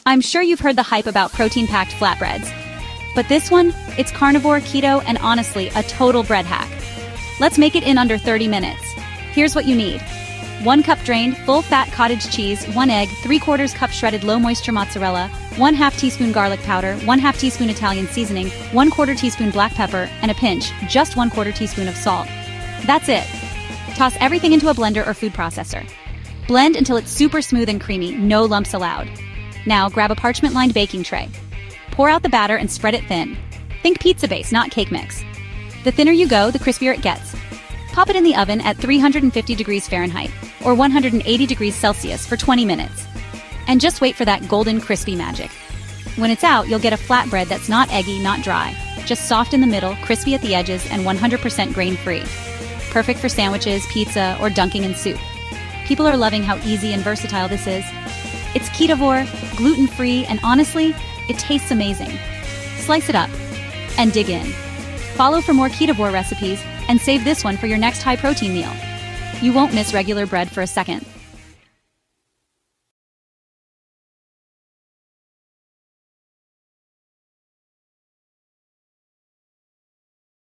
I'm sure you've heard the hype about protein-packed flatbreads. But this one, it's carnivore, keto, and honestly, a total bread hack. Let's make it in under 30 minutes. Here's what you need. 1 cup drained, full-fat cottage cheese, 1 egg, 3/4 cup shredded low-moisture mozzarella, 1/2 teaspoon garlic powder, 1/2 teaspoon Italian seasoning, 1/4 teaspoon black pepper, and a pinch, just 1/4 teaspoon of salt. That's it. Toss everything into a blender or food processor. Blend until it's super smooth and creamy, no lumps allowed. Now grab a parchment-lined baking tray. Pour out the batter and spread it thin. Think pizza base, not cake mix. The thinner you go, the crispier it gets. Pop it in the oven at 350 degrees Fahrenheit or 180 degrees Celsius for 20 minutes. And just wait for that golden crispy magic. When it's out, you'll get a flatbread that's not eggy, not dry, just soft in the middle, crispy at the edges, and 100% grain-free. Perfect for sandwiches, pizza, or dunking in soup. People are loving how easy and versatile this is. It's ketovore, gluten-free, and honestly, it tastes amazing. Slice it up and dig in. Follow for more ketovore recipes and save this one for your next high-protein meal. You won't miss regular bread for a second.